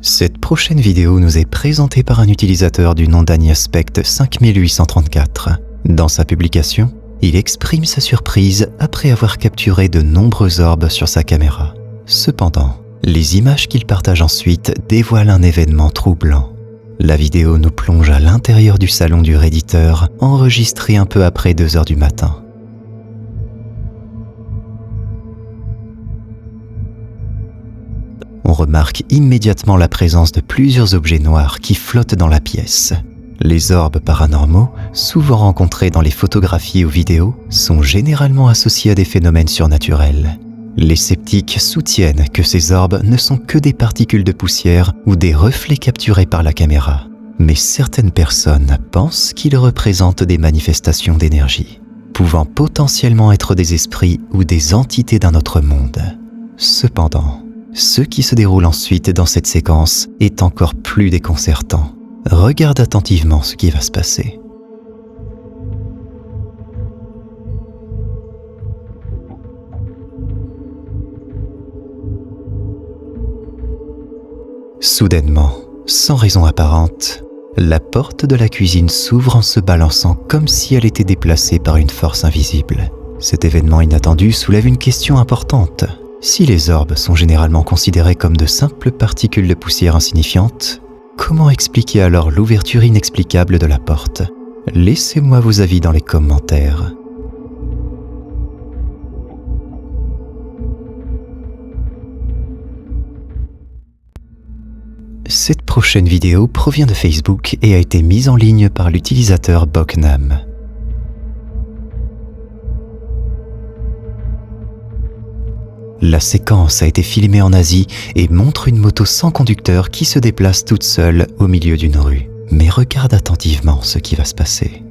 Cette prochaine vidéo nous est présentée par un utilisateur du nom d'Agnaspect 5834. Dans sa publication, il exprime sa surprise après avoir capturé de nombreux orbes sur sa caméra. Cependant, les images qu'il partage ensuite dévoilent un événement troublant. La vidéo nous plonge à l'intérieur du salon du redditeur, enregistré un peu après 2 heures du matin. On remarque immédiatement la présence de plusieurs objets noirs qui flottent dans la pièce. Les orbes paranormaux, souvent rencontrés dans les photographies ou vidéos, sont généralement associés à des phénomènes surnaturels. Les sceptiques soutiennent que ces orbes ne sont que des particules de poussière ou des reflets capturés par la caméra. Mais certaines personnes pensent qu'ils représentent des manifestations d'énergie, pouvant potentiellement être des esprits ou des entités d'un autre monde. Cependant, ce qui se déroule ensuite dans cette séquence est encore plus déconcertant. Regarde attentivement ce qui va se passer. Soudainement, sans raison apparente, la porte de la cuisine s'ouvre en se balançant comme si elle était déplacée par une force invisible. Cet événement inattendu soulève une question importante. Si les orbes sont généralement considérés comme de simples particules de poussière insignifiantes, comment expliquer alors l'ouverture inexplicable de la porte? Laissez-moi vos avis dans les commentaires. Cette prochaine vidéo provient de Facebook et a été mise en ligne par l'utilisateur Boknam. La séquence a été filmée en Asie et montre une moto sans conducteur qui se déplace toute seule au milieu d'une rue. Mais regarde attentivement ce qui va se passer.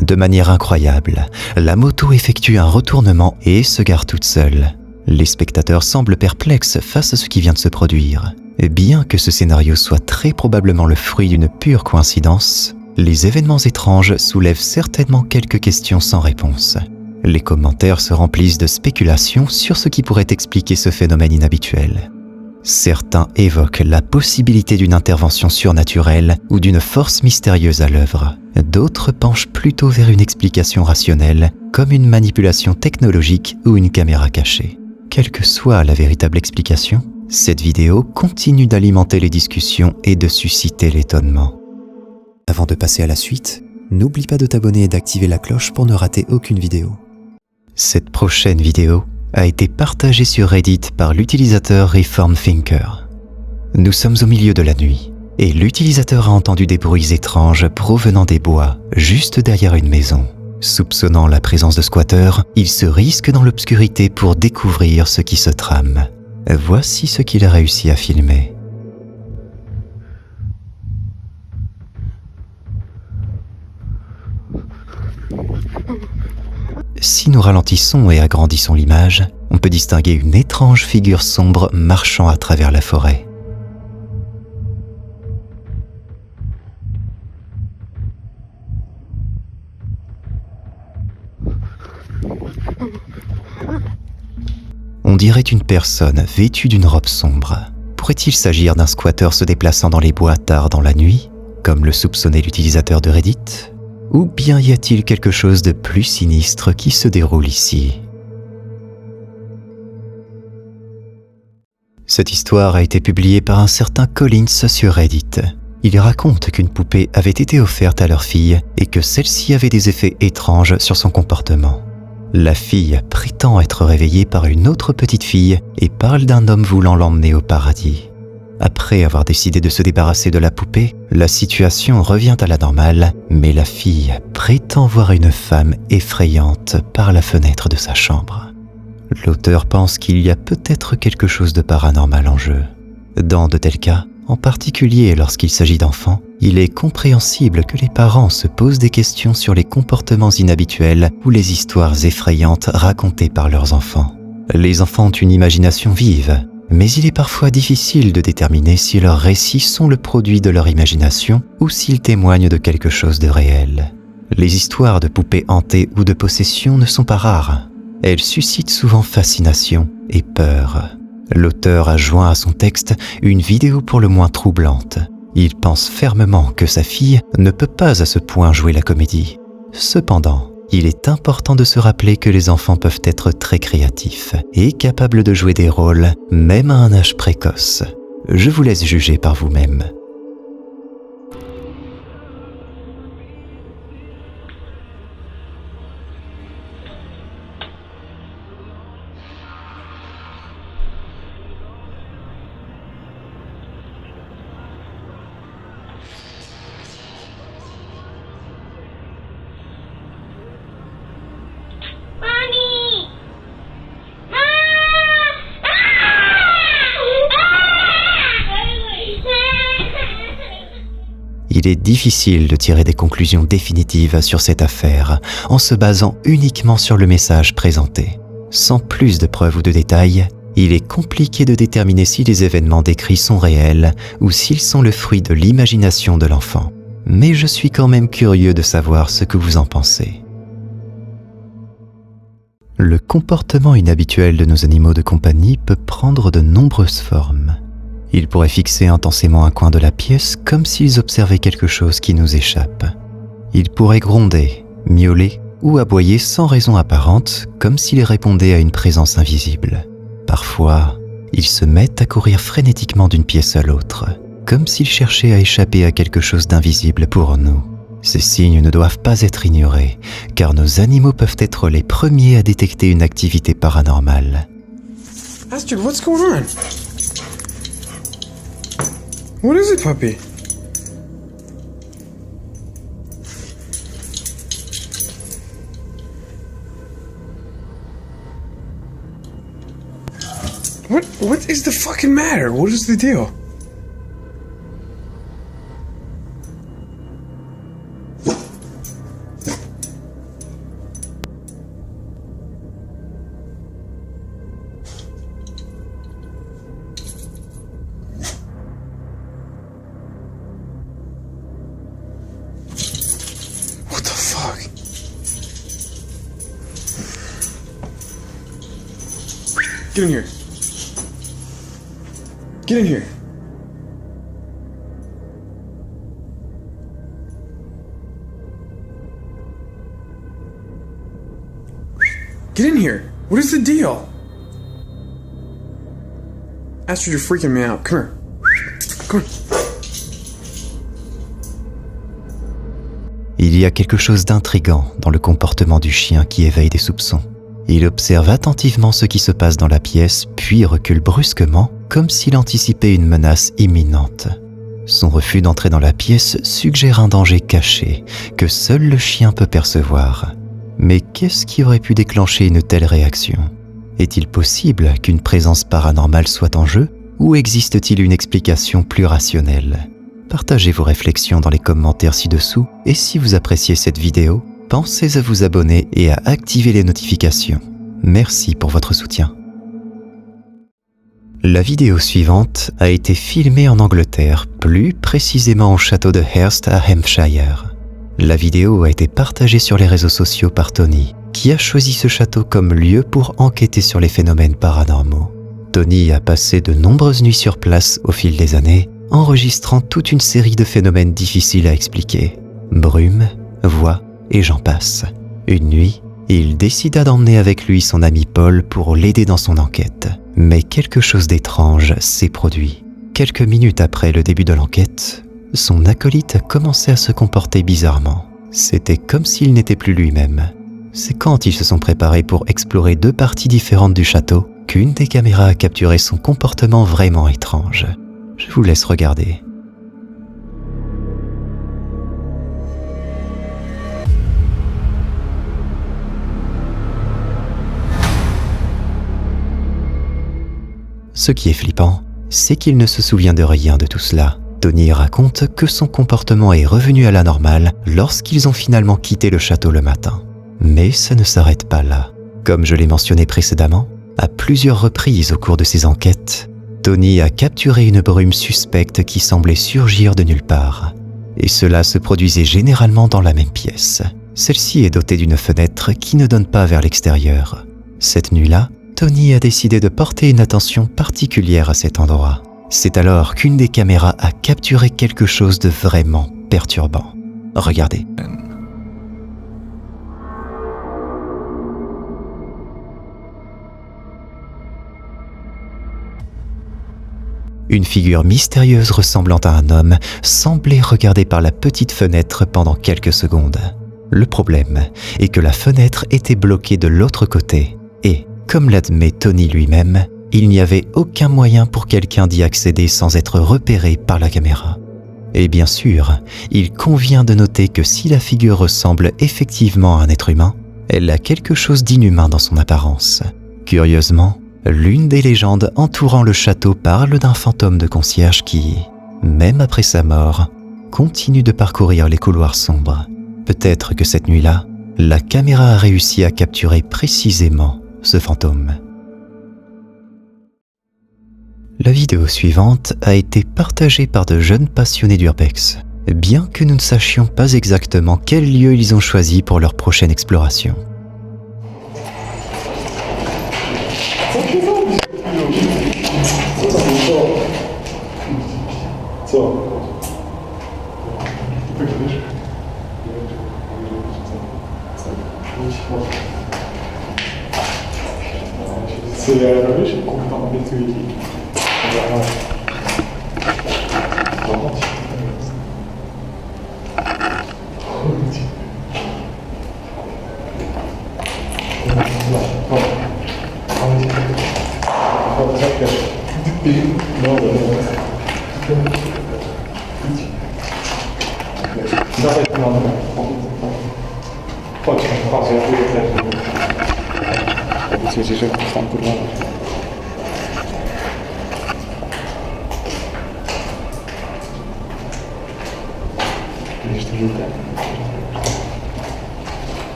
De manière incroyable, la moto effectue un retournement et se gare toute seule. Les spectateurs semblent perplexes face à ce qui vient de se produire. Et bien que ce scénario soit très probablement le fruit d'une pure coïncidence, les événements étranges soulèvent certainement quelques questions sans réponse. Les commentaires se remplissent de spéculations sur ce qui pourrait expliquer ce phénomène inhabituel. Certains évoquent la possibilité d'une intervention surnaturelle ou d'une force mystérieuse à l'œuvre. D'autres penchent plutôt vers une explication rationnelle, comme une manipulation technologique ou une caméra cachée. Quelle que soit la véritable explication, cette vidéo continue d'alimenter les discussions et de susciter l'étonnement. Avant de passer à la suite, n'oublie pas de t'abonner et d'activer la cloche pour ne rater aucune vidéo. Cette prochaine vidéo a été partagée sur Reddit par l'utilisateur ReformThinker. Nous sommes au milieu de la nuit et l'utilisateur a entendu des bruits étranges provenant des bois juste derrière une maison. Soupçonnant la présence de squatteurs, il se risque dans l'obscurité pour découvrir ce qui se trame. Voici ce qu'il a réussi à filmer. Si nous ralentissons et agrandissons l'image, on peut distinguer une étrange figure sombre marchant à travers la forêt. On dirait une personne vêtue d'une robe sombre. Pourrait-il s'agir d'un squatteur se déplaçant dans les bois tard dans la nuit, comme le soupçonnait l'utilisateur de Reddit ? Ou bien y a-t-il quelque chose de plus sinistre qui se déroule ici? Cette histoire a été publiée par un certain Collins sur Reddit. Il raconte qu'une poupée avait été offerte à leur fille et que celle-ci avait des effets étranges sur son comportement. La fille prétend être réveillée par une autre petite fille et parle d'un homme voulant l'emmener au paradis. Après avoir décidé de se débarrasser de la poupée, la situation revient à la normale, mais la fille prétend voir une femme effrayante par la fenêtre de sa chambre. L'auteur pense qu'il y a peut-être quelque chose de paranormal en jeu. Dans de tels cas, en particulier lorsqu'il s'agit d'enfants, il est compréhensible que les parents se posent des questions sur les comportements inhabituels ou les histoires effrayantes racontées par leurs enfants. Les enfants ont une imagination vive. Mais il est parfois difficile de déterminer si leurs récits sont le produit de leur imagination ou s'ils témoignent de quelque chose de réel. Les histoires de poupées hantées ou de possession ne sont pas rares. Elles suscitent souvent fascination et peur. L'auteur a joint à son texte une vidéo pour le moins troublante. Il pense fermement que sa fille ne peut pas à ce point jouer la comédie. Cependant, il est important de se rappeler que les enfants peuvent être très créatifs et capables de jouer des rôles, même à un âge précoce. Je vous laisse juger par vous-même. Il est difficile de tirer des conclusions définitives sur cette affaire en se basant uniquement sur le message présenté. Sans plus de preuves ou de détails, il est compliqué de déterminer si les événements décrits sont réels ou s'ils sont le fruit de l'imagination de l'enfant. Mais je suis quand même curieux de savoir ce que vous en pensez. Le comportement inhabituel de nos animaux de compagnie peut prendre de nombreuses formes. Ils pourraient fixer intensément un coin de la pièce comme s'ils observaient quelque chose qui nous échappe. Ils pourraient gronder, miauler ou aboyer sans raison apparente comme s'ils répondaient à une présence invisible. Parfois, ils se mettent à courir frénétiquement d'une pièce à l'autre, comme s'ils cherchaient à échapper à quelque chose d'invisible pour nous. Ces signes ne doivent pas être ignorés, car nos animaux peuvent être les premiers à détecter une activité paranormale. Astrid, what's going on? What is it, puppy? What is the fucking matter? What is the deal? What the fuck? Get in here. Get in here. Get in here. What is the deal? Astrid, you're freaking me out. Come here. Come here. Il y a quelque chose d'intrigant dans le comportement du chien qui éveille des soupçons. Il observe attentivement ce qui se passe dans la pièce, puis recule brusquement, comme s'il anticipait une menace imminente. Son refus d'entrer dans la pièce suggère un danger caché, que seul le chien peut percevoir. Mais qu'est-ce qui aurait pu déclencher une telle réaction? Est-il possible qu'une présence paranormale soit en jeu, ou existe-t-il une explication plus rationnelle? Partagez vos réflexions dans les commentaires ci-dessous, et si vous appréciez cette vidéo, pensez à vous abonner et à activer les notifications. Merci pour votre soutien. La vidéo suivante a été filmée en Angleterre, plus précisément au château de Hearst à Hampshire. La vidéo a été partagée sur les réseaux sociaux par Tony, qui a choisi ce château comme lieu pour enquêter sur les phénomènes paranormaux. Tony a passé de nombreuses nuits sur place au fil des années, enregistrant toute une série de phénomènes difficiles à expliquer. Brume, voix et j'en passe. Une nuit, il décida d'emmener avec lui son ami Paul pour l'aider dans son enquête. Mais quelque chose d'étrange s'est produit. Quelques minutes après le début de l'enquête, son acolyte commençait à se comporter bizarrement. C'était comme s'il n'était plus lui-même. C'est quand ils se sont préparés pour explorer deux parties différentes du château qu'une des caméras a capturé son comportement vraiment étrange. Je vous laisse regarder. Ce qui est flippant, c'est qu'il ne se souvient de rien de tout cela. Tony raconte que son comportement est revenu à la normale lorsqu'ils ont finalement quitté le château le matin. Mais ça ne s'arrête pas là. Comme je l'ai mentionné précédemment, à plusieurs reprises au cours de ses enquêtes, Tony a capturé une brume suspecte qui semblait surgir de nulle part. Et cela se produisait généralement dans la même pièce. Celle-ci est dotée d'une fenêtre qui ne donne pas vers l'extérieur. Cette nuit-là, Tony a décidé de porter une attention particulière à cet endroit. C'est alors qu'une des caméras a capturé quelque chose de vraiment perturbant. Regardez. Une figure mystérieuse ressemblant à un homme semblait regarder par la petite fenêtre pendant quelques secondes. Le problème est que la fenêtre était bloquée de l'autre côté et, comme l'admet Tony lui-même, il n'y avait aucun moyen pour quelqu'un d'y accéder sans être repéré par la caméra. Et bien sûr, il convient de noter que si la figure ressemble effectivement à un être humain, elle a quelque chose d'inhumain dans son apparence. Curieusement, l'une des légendes entourant le château parle d'un fantôme de concierge qui, même après sa mort, continue de parcourir les couloirs sombres. Peut-être que cette nuit-là, la caméra a réussi à capturer précisément ce fantôme. La vidéo suivante a été partagée par de jeunes passionnés d'urbex, bien que nous ne sachions pas exactement quel lieu ils ont choisi pour leur prochaine exploration.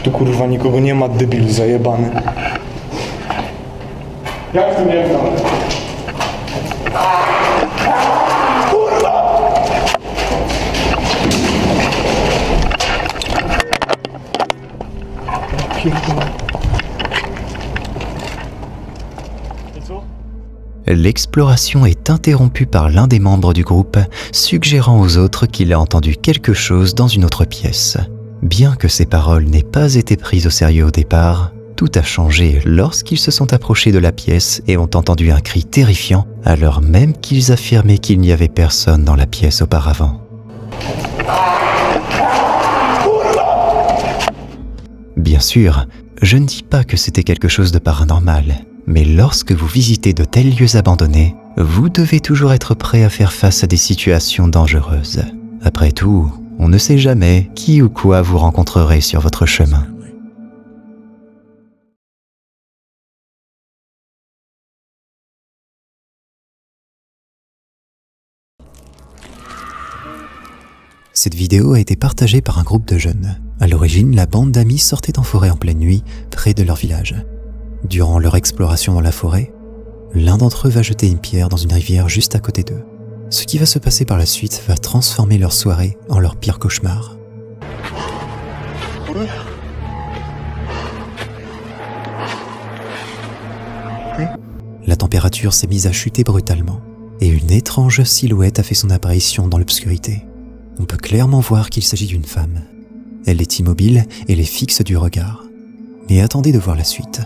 Tu kurwa nikogo nie ma, debilu zajebany. Jak tu nie ma? Kurwa! L'exploration est interrompue par l'un des membres du groupe, suggérant aux autres qu'il a entendu quelque chose dans une autre pièce. Bien que ces paroles n'aient pas été prises au sérieux au départ, tout a changé lorsqu'ils se sont approchés de la pièce et ont entendu un cri terrifiant, alors même qu'ils affirmaient qu'il n'y avait personne dans la pièce auparavant. Bien sûr, je ne dis pas que c'était quelque chose de paranormal, mais lorsque vous visitez de tels lieux abandonnés, vous devez toujours être prêt à faire face à des situations dangereuses. Après tout, on ne sait jamais qui ou quoi vous rencontrerez sur votre chemin. Cette vidéo a été partagée par un groupe de jeunes. À l'origine, la bande d'amis sortait en forêt en pleine nuit, près de leur village. Durant leur exploration dans la forêt, l'un d'entre eux va jeter une pierre dans une rivière juste à côté d'eux. Ce qui va se passer par la suite va transformer leur soirée en leur pire cauchemar. La température s'est mise à chuter brutalement et une étrange silhouette a fait son apparition dans l'obscurité. On peut clairement voir qu'il s'agit d'une femme. Elle est immobile et les fixe du regard. Mais attendez de voir la suite.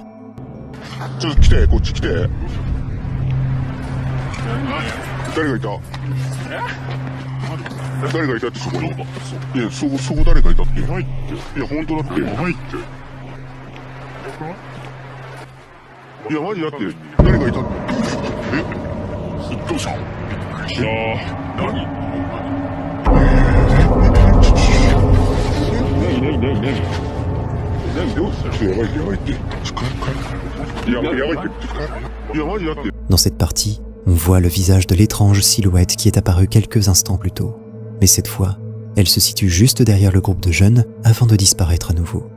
Dans cette partie, on voit le visage de l'étrange silhouette qui est apparue quelques instants plus tôt. Mais cette fois, elle se situe juste derrière le groupe de jeunes avant de disparaître à nouveau.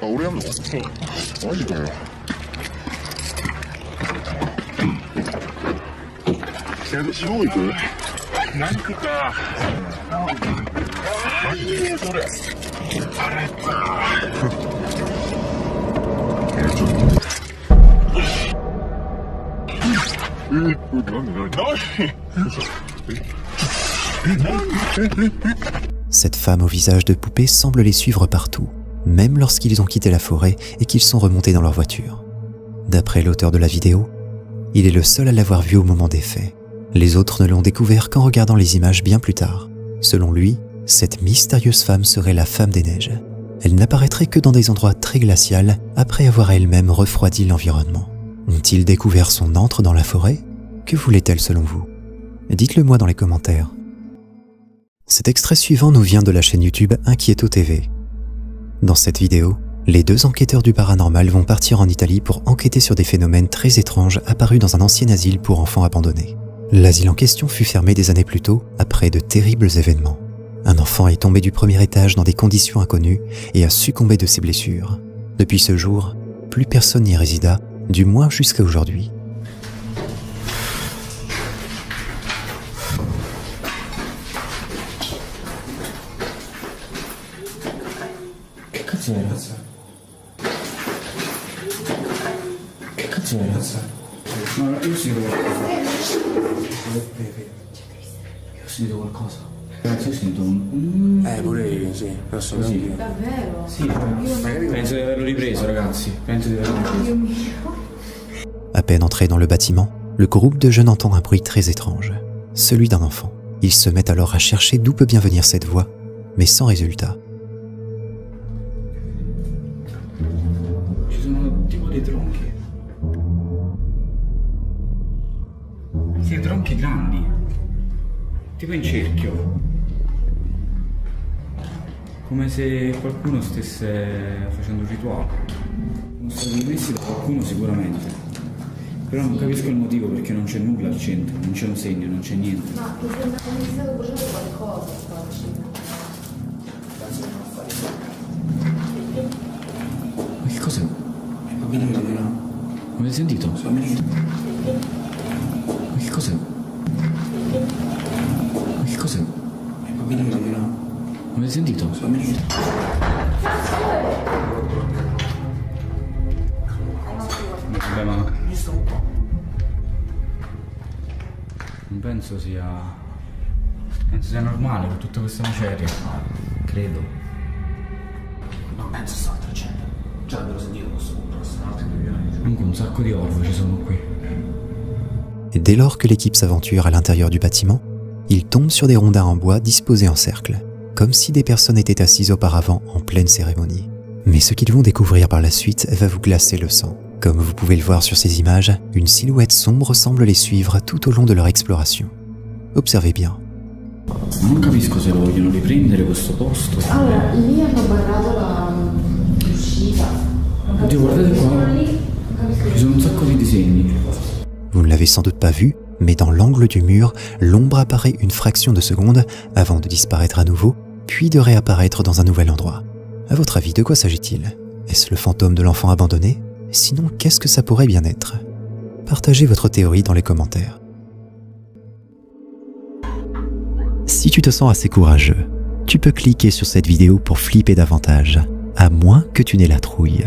あ、俺やんの？マジかよ。白いく？何食った？マジでそれ。腹減った。ちょっと。Cette femme au visage de poupée semble les suivre partout, même lorsqu'ils ont quitté la forêt et qu'ils sont remontés dans leur voiture. D'après l'auteur de la vidéo, il est le seul à l'avoir vue au moment des faits. Les autres ne l'ont découvert qu'en regardant les images bien plus tard. Selon lui, cette mystérieuse femme serait la femme des neiges. Elle n'apparaîtrait que dans des endroits très glaciaux après avoir elle-même refroidi l'environnement. Ont-ils découvert son antre dans la forêt? Que voulait-elle selon vous? Dites-le moi dans les commentaires. Cet extrait suivant nous vient de la chaîne YouTube Inquieto TV. Dans cette vidéo, les deux enquêteurs du paranormal vont partir en Italie pour enquêter sur des phénomènes très étranges apparus dans un ancien asile pour enfants abandonnés. L'asile en question fut fermé des années plus tôt après de terribles événements. Un enfant est tombé du premier étage dans des conditions inconnues et a succombé de ses blessures. Depuis ce jour, plus personne n'y résida, du moins jusqu'à aujourd'hui. Che cazzo è razza? Che cazzo è razza? No, io sento qualcosa. Io sento qualcosa. Ragazzi, io sento un... pure io, sì, posso così. Davvero? Sì, penso di averlo ripreso, ragazzi. Penso di averlo ripreso. Dio mio. À peine entré dans le bâtiment, le groupe de jeunes entend un bruit très étrange, celui d'un enfant. Ils se mettent alors à chercher d'où peut bien venir cette voix, mais sans résultat. Ci sono tipo dei tronchi. Sì, tronchi grandi. Tipo in cerchio. Come se qualcuno stesse facendo un rituale. Sono stati messi da qualcuno sicuramente. Però non capisco il motivo perché non c'è nulla al centro, non c'è un segno, non c'è niente. Ma mi sembra come se stavo bruciando qualcosa stavolta. Ma che cos'è? È proprio da no? Avete sentito? Sono venuto. Ma che cos'è? Ma che cos'è? È proprio da no? Avete sentito? Sono venuto. Vabbè, ma non penso sia normale con tutta questa maceria. Credo. Non penso sto altro centro. Già l'avevo sentito questo punto, sono altri 2 anni. Comunque un sacco di orvo ci sono qui. Et dès lors que l'équipe s'aventure à l'intérieur du bâtiment, ils tombent sur des rondins en bois disposés en cercle, comme si des personnes étaient assises auparavant en pleine cérémonie. Mais ce qu'ils vont découvrir par la suite va vous glacer le sang. Comme vous pouvez le voir sur ces images, une silhouette sombre semble les suivre tout au long de leur exploration. Observez bien. Ma non capisco se lo vogliono riprendere questo posto. Allora, lì hanno barrato l'uscita. Oddio, guardate qua. Ci sono un sacco di disegni. Vous ne l'avez sans doute pas vu, mais dans l'angle du mur, l'ombre apparaît une fraction de seconde avant de disparaître à nouveau, puis de réapparaître dans un nouvel endroit. À votre avis, de quoi s'agit-il? Est-ce le fantôme de l'enfant abandonné? Sinon, qu'est-ce que ça pourrait bien être? Partagez votre théorie dans les commentaires. Si tu te sens assez courageux, tu peux cliquer sur cette vidéo pour flipper davantage, à moins que tu n'aies la trouille.